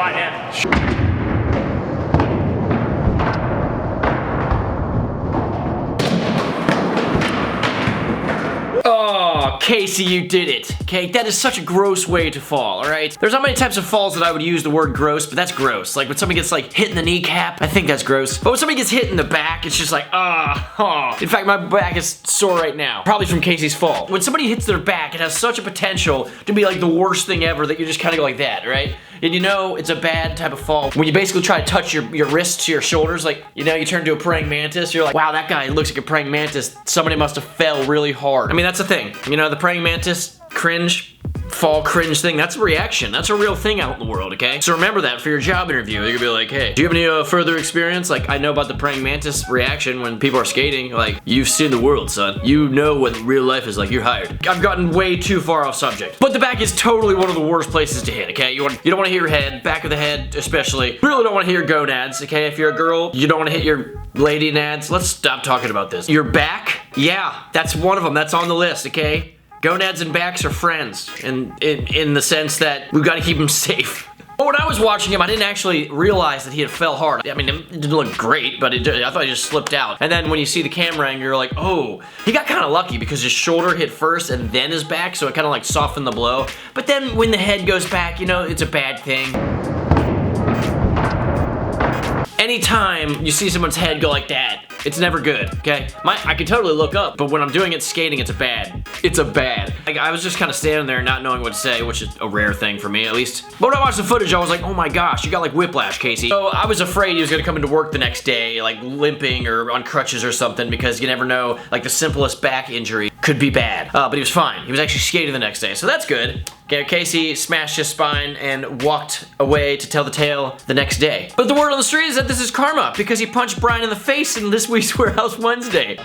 spine in. Oh, Casey, you did it. Okay, that is such a gross way to fall, alright? There's not many types of falls that I would use the word gross, but that's gross. Like when somebody gets like hit in the kneecap, I think that's gross. But when somebody gets hit in the back, it's just like, oh. In fact, my back is sore right now. Probably from Casey's fall. When somebody hits their back, it has such a potential to be like the worst thing ever that you just kind of go like that, right? And you know it's a bad type of fall when you basically try to touch your wrists to your shoulders, like, you know, you turn into a praying mantis, you're like, wow, that guy looks like a praying mantis. Somebody must have fell really hard. I mean, that's the thing. You know, the praying mantis cringe, fall cringe thing, that's a reaction. That's a real thing out in the world, okay? So remember that for your job interview. You're gonna be like, hey, do you have any further experience? Like, I know about the praying mantis reaction when people are skating. Like, you've seen the world, son. You know what real life is like. You're hired. I've gotten way too far off subject. But the back is totally one of the worst places to hit, okay? You don't want to hit your head, back of the head especially. You really don't want to hit your gonads, okay? If you're a girl, you don't want to hit your lady nads. Let's stop talking about this. Your back, yeah, that's one of them. That's on the list, okay? Gonads and backs are friends, and in the sense that we've got to keep them safe. But when I was watching him, I didn't actually realize that he had fell hard. I mean, it didn't look great, but I thought he just slipped out. And then when you see the camera angle, you're like, oh, he got kind of lucky because his shoulder hit first and then his back, so it kind of like softened the blow. But then when the head goes back, you know, it's a bad thing. Anytime you see someone's head go like that, it's never good, okay? I can totally look up, but when I'm doing it skating, it's a bad. Like, I was just kind of standing there not knowing what to say, which is a rare thing for me, at least. But when I watched the footage, I was like, oh my gosh, you got like whiplash, Casey. So I was afraid he was gonna come into work the next day, like limping or on crutches or something, because you never know, like the simplest back injury could be bad. But he was fine. He was actually skating the next day, so that's good. Okay, Casey smashed his spine and walked away to tell the tale the next day. But the word on the street is that this is karma, because he punched Brian in the face in this week's Warehouse Wednesday.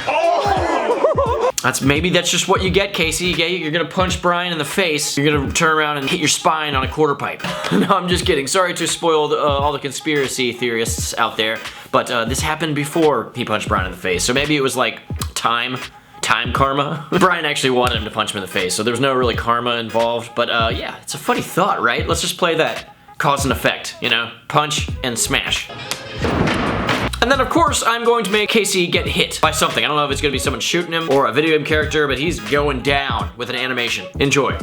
Oh! Maybe that's just what you get, Casey. You're gonna punch Brian in the face. You're gonna turn around and hit your spine on a quarter pipe. No, I'm just kidding. Sorry to spoil all the conspiracy theorists out there, but this happened before he punched Brian in the face. So maybe it was like time karma. Brian actually wanted him to punch him in the face, so there's no really karma involved. But yeah, it's a funny thought, right? Let's just play that cause and effect, you know? Punch and smash. And then, of course, I'm going to make Casey get hit by something. I don't know if it's going to be someone shooting him or a video game character, but he's going down with an animation. Enjoy.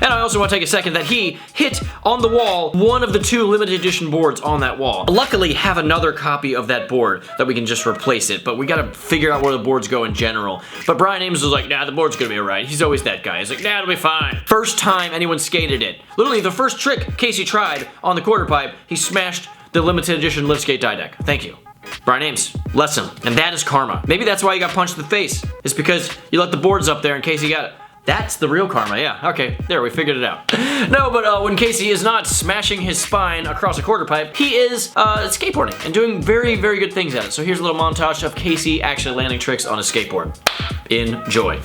And I also want to take a second that he hit on the wall one of the 2 limited edition boards on that wall. Luckily, have another copy of that board that we can just replace it, but we gotta figure out where the boards go in general. But Brian Ames was like, nah, the board's gonna be alright. He's always that guy. He's like, nah, it'll be fine. First time anyone skated it. Literally, the first trick Casey tried on the quarter pipe, he smashed the limited edition lift skate die deck. Thank you. Brian Ames, lesson. And that is karma. Maybe that's why you got punched in the face. It's because you let the boards up there and Casey got it. That's the real karma, yeah. Okay, there, we figured it out. No, but when Casey is not smashing his spine across a quarter pipe, he is skateboarding and doing very, very good things at it. So here's a little montage of Casey actually landing tricks on a skateboard. Enjoy.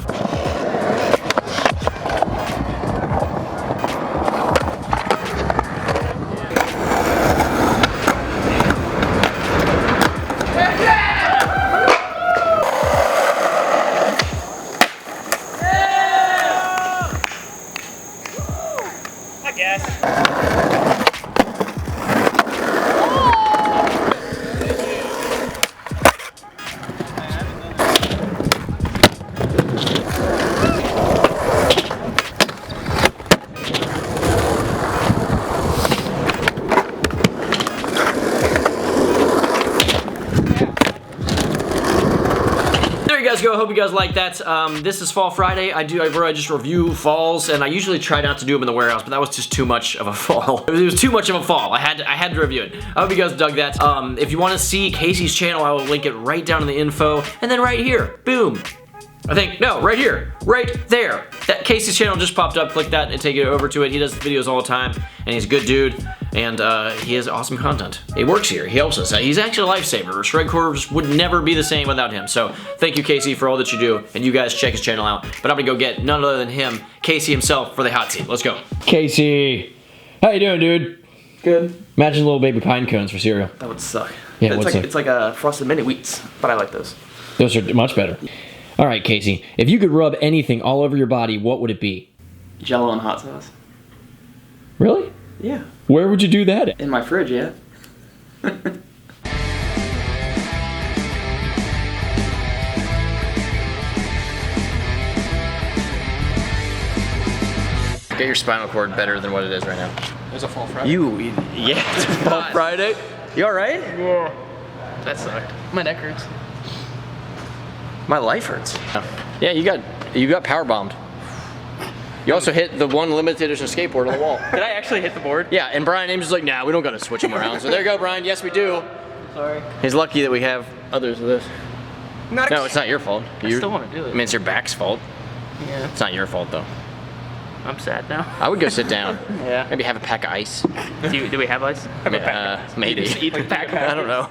Go. I hope you guys like that. This is Fall Friday. I just review falls, and I usually try not to do them in the warehouse, but that was just too much of a fall. It was too much of a fall. I had to review it. I hope you guys dug that. If you want to see Casey's channel, I will link it right down in the info, and then right here, boom. Right here, right there. That Casey's channel just popped up. Click that and take it over to it. He does videos all the time, and he's a good dude, and he has awesome content. He works here. He helps us. He's actually a lifesaver. Shredcore would never be the same without him. So thank you, Casey, for all that you do, and you guys check his channel out. But I'm gonna go get none other than him, Casey himself, for the hot seat. Let's go. Casey, how you doing, dude? Good. Imagine little baby pine cones for cereal. That would suck. Yeah, it's like a frosted mini wheats, but I like those. Those are much better. All right, Casey, if you could rub anything all over your body, what would it be? Jello and hot sauce. Really? Yeah. Where would you do that? In my fridge, yeah. Get your spinal cord better than what it is right now. There's a fall Friday. Yeah, it's Fall Friday. You alright? Yeah. That sucked. My neck hurts. My life hurts. Yeah, you got power bombed. You also hit the one limited edition skateboard on the wall. Did I actually hit the board? Yeah, and Brian Ames is like, nah, we don't gotta switch them around. So there you go, Brian. Yes, we do. Sorry. He's lucky that we have others of this. No, it's not your fault. I still want to do it. I mean, it's your back's fault. Yeah. It's not your fault, though. I'm sad now. I would go sit down. Yeah. Maybe have a pack of ice. Do we have ice? Maybe. Eat the pack. I don't know.